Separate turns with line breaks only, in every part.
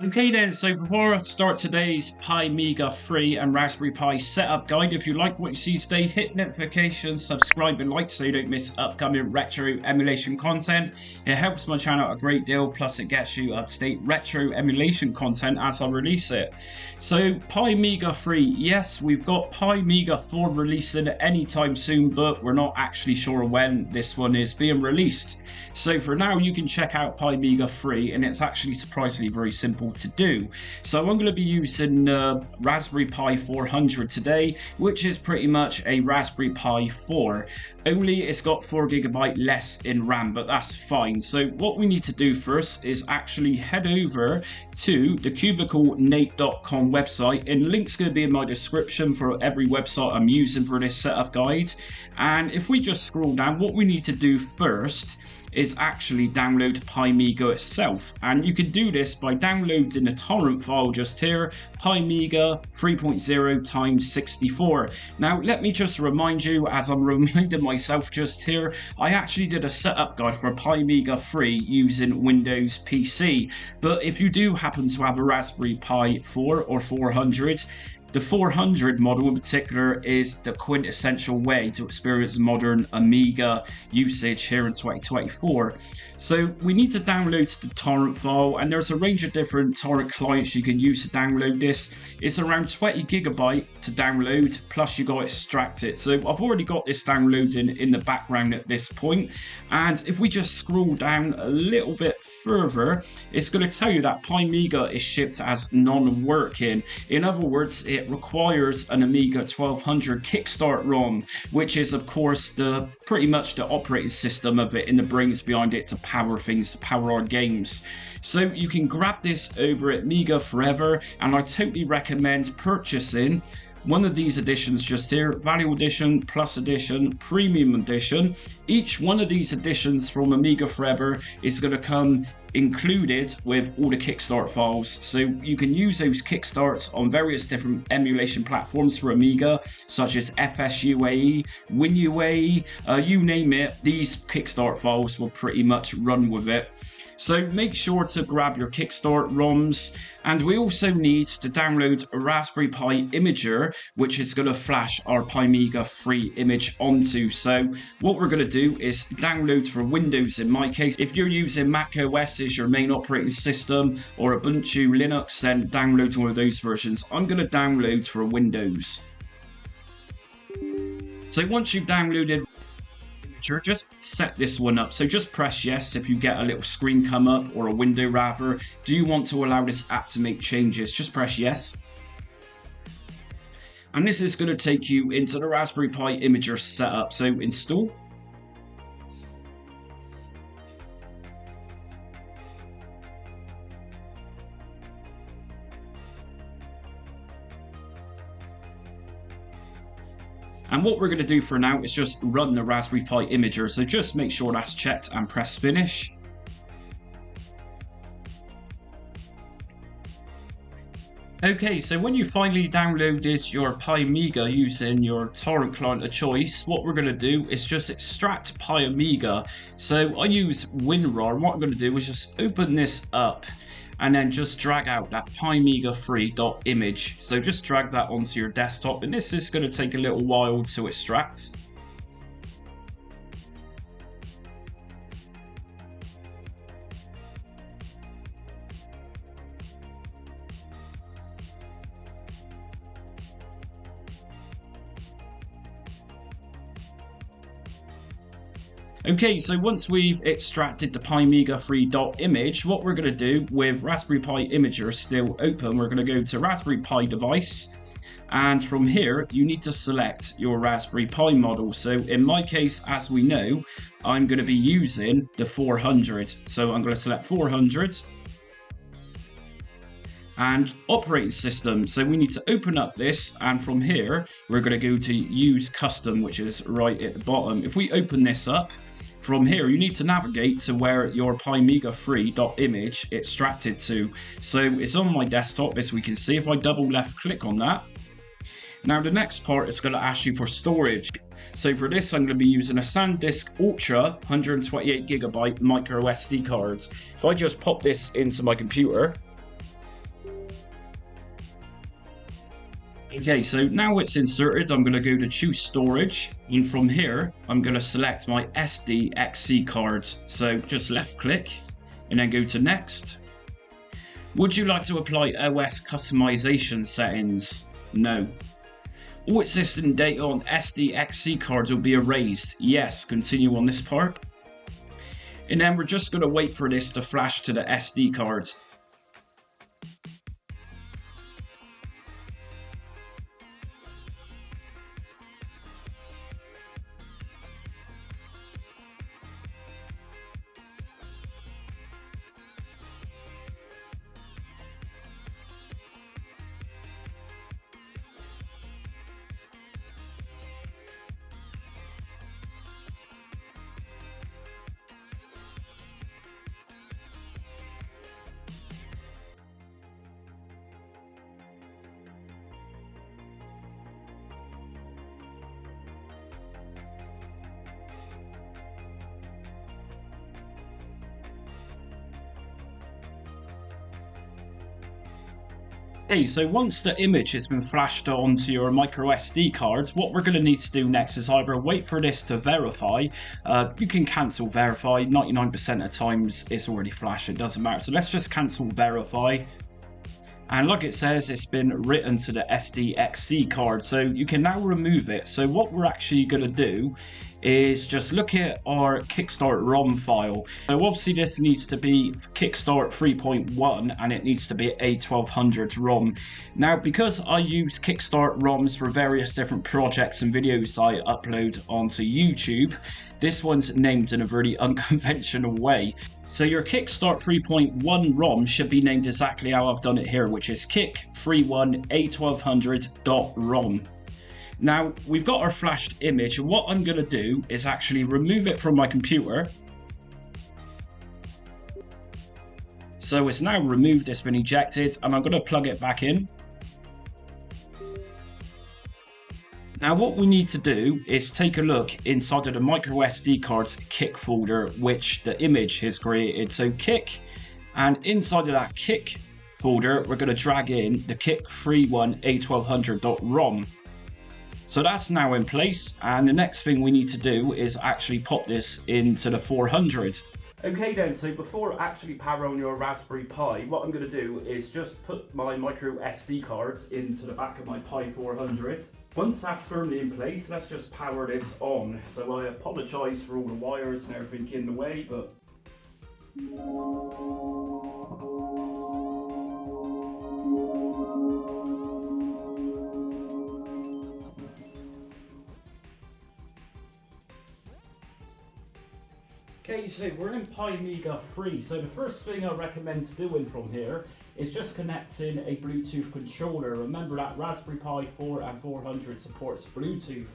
Okay then, so before I start today's Pimiga free and Raspberry Pi setup guide, if you like what you see today, hit notifications, subscribe and like so you don't miss upcoming retro emulation content. It helps my channel a great deal, plus it gets you up-to-date retro emulation content as I release it. So Pimiga free, yes, we've got Pimiga 4 releasing anytime soon, but we're not actually sure when this one is being released. So for now, you can check out Pimiga free, and it's actually surprisingly very simple to do. So I'm going to be using Raspberry Pi 400 today, which is pretty much a Raspberry Pi 4. Only it's got 4GB less in RAM, but that's fine. So what we need to do first is actually head over to the cubiclenate.com website, and link's going to be in my description for every website I'm using for this setup guide. And if we just scroll down, what we need to do first is actually download Pimiga itself, and you can do this by downloading a torrent file just here, Pimiga 3.0 x 64. Now let me just remind you, as I'm reminding myself just here, I actually did a setup guide for Pimiga 3 using Windows PC, but if you do happen to have a Raspberry Pi 4 or 400, the 400 model in particular is the quintessential way to experience modern Amiga usage here in 2024. So we need to download the torrent file, and there's a range of different torrent clients you can use to download this. It's around 20GB to download, plus you got to extract it. So I've already got this downloading in the background at this point, and if we just scroll down a little bit further, it's going to tell you that Pimiga is shipped as non-working. In other words, it requires an Amiga 1200 Kickstart ROM, which is of course the pretty much the operating system of it and the brains behind it to power things, to power our games. So you can grab this over at Amiga Forever, and I totally recommend purchasing one of these editions just here, Value Edition, Plus Edition, Premium Edition. Each one of these editions from Amiga Forever is going to come included with all the Kickstart files, so you can use those Kickstarts on various different emulation platforms for Amiga, such as FSUAE, WinUAE, you name it, these Kickstart files will pretty much run with it. So make sure to grab your Kickstart ROMs, and we also need to download a Raspberry Pi Imager, which is going to flash our Pimiga free image onto. So what we're going to do is download for Windows in my case. If you're using Mac OS as your main operating system, or Ubuntu Linux, then download one of those versions. I'm going to download for Windows. So once you've downloaded, just set this one up. So just press yes if you get a little screen come up, or a window rather. Do you want to allow this app to make changes? Just press yes. And this is going to take you into the Raspberry Pi Imager setup. So install. And what we're going to do for now is just run the Raspberry Pi Imager, so just make sure that's checked and press finish. Okay, so when you finally downloaded your Pimiga using your torrent client of choice, what we're going to do is just extract Pimiga. So I use WinRAR, and what I'm going to do is just open this up and then just drag out that Pimiga3.image. So just drag that onto your desktop, and this is going to take a little while to extract. Okay, so once we've extracted the Pimiga3.image, what we're going to do with Raspberry Pi Imager still open, we're going to go to Raspberry Pi device, and from here you need to select your Raspberry Pi model. So in my case, as we know, I'm going to be using the 400, so I'm going to select 400. And operating system, so we need to open up this, and from here we're going to go to use custom, which is right at the bottom. If we open this up, from here you need to navigate to where your Pimiga3.image extracted to. So it's on my desktop, as we can see. If I double left click on that, now the next part is going to ask you for storage. So for this, I'm going to be using a SanDisk Ultra 128GB micro SD card. If I just pop this into my computer, Okay, so now it's inserted, I'm going to go to choose storage, and from here I'm going to select my SDXC card. So just left click and then go to next. Would you like to apply OS customization settings? No. All existing data on SDXC cards will be erased. Yes, continue on this part. And then we're just going to wait for this to flash to the SD card. Okay, so once the image has been flashed onto your micro SD card, what we're going to need to do next is either wait for this to verify. You can cancel verify, 99% of times it's already flashed, it doesn't matter. So let's just cancel verify. And like it says, it's been written to the SDXC card, so you can now remove it. So what we're actually going to do is just look at our Kickstart ROM file. So obviously this needs to be Kickstart 3.1 and it needs to be A1200 ROM. Now because I use Kickstart ROMs for various different projects and videos I upload onto YouTube, this one's named in a really unconventional way. So your Kickstart 3.1 ROM should be named exactly how I've done it here, which is kick31a1200.rom. Now, we've got our flashed image, and what I'm going to do is actually remove it from my computer. So it's now removed, it's been ejected, and I'm going to plug it back in. Now what we need to do is take a look inside of the micro SD card's Kick folder, which the image has created. So Kick, and inside of that Kick folder, we're going to drag in the kick31a1200.rom. So that's now in place, and the next thing we need to do is actually pop this into the 400. Okay then, so before actually powering on your Raspberry Pi, what I'm going to do is just put my micro SD card into the back of my Pi 400. Once that's firmly in place, let's just power this on. So I apologise for all the wires and everything in the way, but... Okay, so we're in Pimiga 3, so the first thing I recommend doing from here is just connecting a Bluetooth controller. Remember that Raspberry Pi 4 and 400 supports Bluetooth.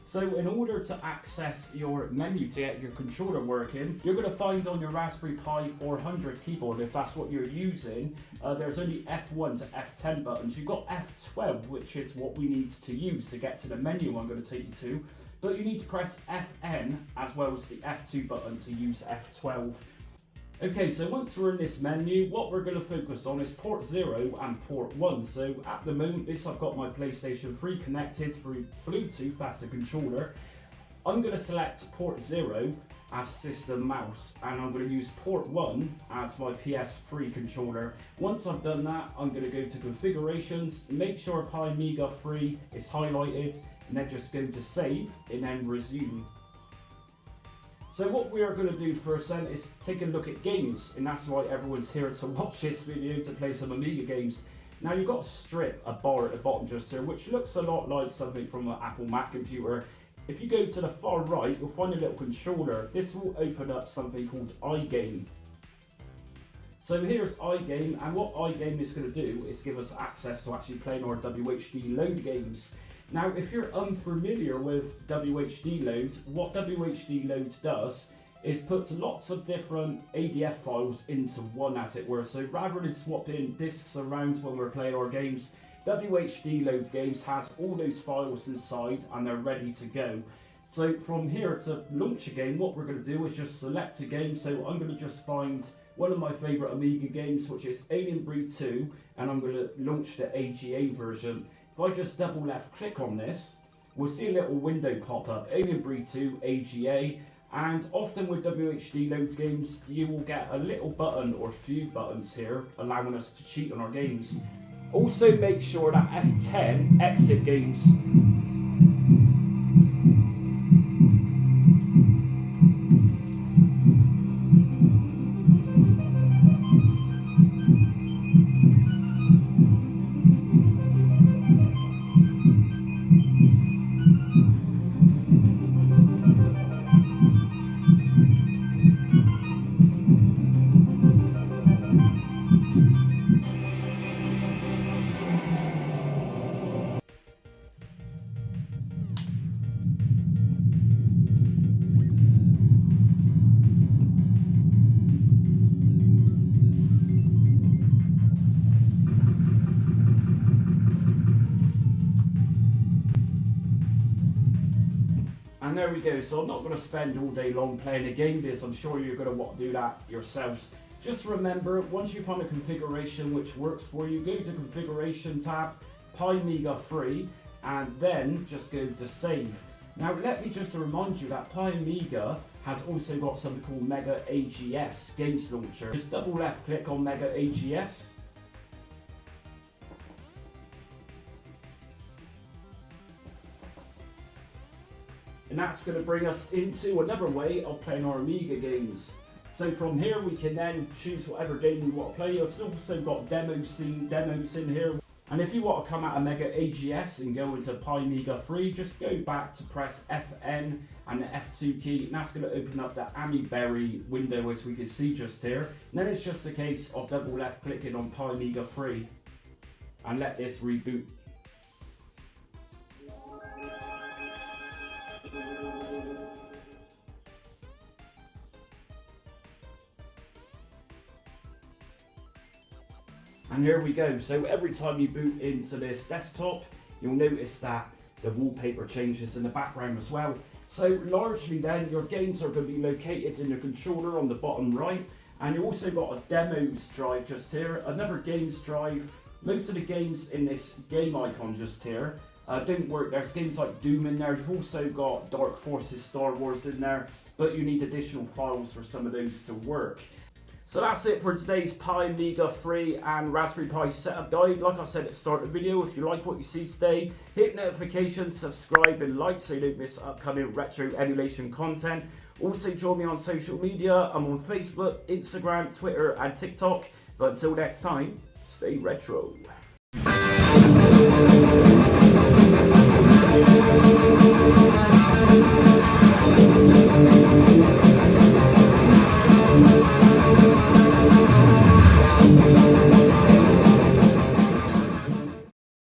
So in order to access your menu to get your controller working, you're going to find on your Raspberry Pi 400 keyboard, if that's what you're using, there's only F1 to F10 buttons. You've got F12, which is what we need to use to get to the menu I'm going to take you to. But you need to press Fn as well as the F2 button to use F12. Okay, so once we're in this menu, what we're going to focus on is port 0 and port 1. So at the moment, I've got my PlayStation 3 connected through Bluetooth, that's the controller. I'm going to select port 0 as system mouse, and I'm going to use port 1 as my PS3 controller. Once I've done that, I'm going to go to configurations, make sure Pimiga 3 is highlighted, and then just go to save and then resume. So what we are going to do first then is take a look at games, and that's why everyone's here to watch this video, to play some Amiga games. Now you've got a strip, a bar at the bottom just here, which looks a lot like something from an Apple Mac computer. If you go to the far right, you'll find a little controller. This will open up something called iGame. So here's iGame, and what iGame is going to do is give us access to actually playing our WHD load games. Now, if you're unfamiliar with WHD load, what WHD load does is puts lots of different ADF files into one, as it were. So rather than swapping disks around when we're playing our games, WHD load games has all those files inside and they're ready to go. So from here to launch a game, what we're going to do is just select a game. So I'm going to just find one of my favourite Amiga games, which is Alien Breed 2, and I'm going to launch the AGA version. If I just double left click on this, we'll see a little window pop up, Amiberry 2 AGA, and often with WHD loads games, you will get a little button or a few buttons here allowing us to cheat on our games. Also make sure that F10 exit games. And there we go, so I'm not going to spend all day long playing a game because I'm sure you're going to want to do that yourselves. Just remember, once you find a configuration which works for you, go to Configuration tab, Pimiga free, and then just go to Save. Now let me just remind you that Pimiga has also got something called Mega AGS Games Launcher. Just double left click on Mega AGS. And that's going to bring us into another way of playing our Amiga games. So from here we can then choose whatever game we want to play. It's also got demos in here. And if you want to come out of Mega AGS and go into Pimiga free, just go back to press Fn and the F2 key, and that's going to open up the Amiberry window as we can see just here. And then it's just a case of double left clicking on Pimiga free and let this reboot. And here we go. So every time you boot into this desktop, you'll notice that the wallpaper changes in the background as well. So largely then your games are going to be located in the controller on the bottom right, and you also got a demos drive just here, another games drive. Most of the games in this game icon just here don't work. There's games like Doom in there. You've also got Dark Forces, Star Wars in there, but you need additional files for some of those to work. So that's it for today's Pimiga free and Raspberry Pi setup guide. Like I said at the start of the video, if you like what you see today, hit notifications, subscribe and like so you don't miss upcoming retro emulation content. Also join me on social media. I'm on Facebook, Instagram, Twitter and TikTok. But until next time, stay retro.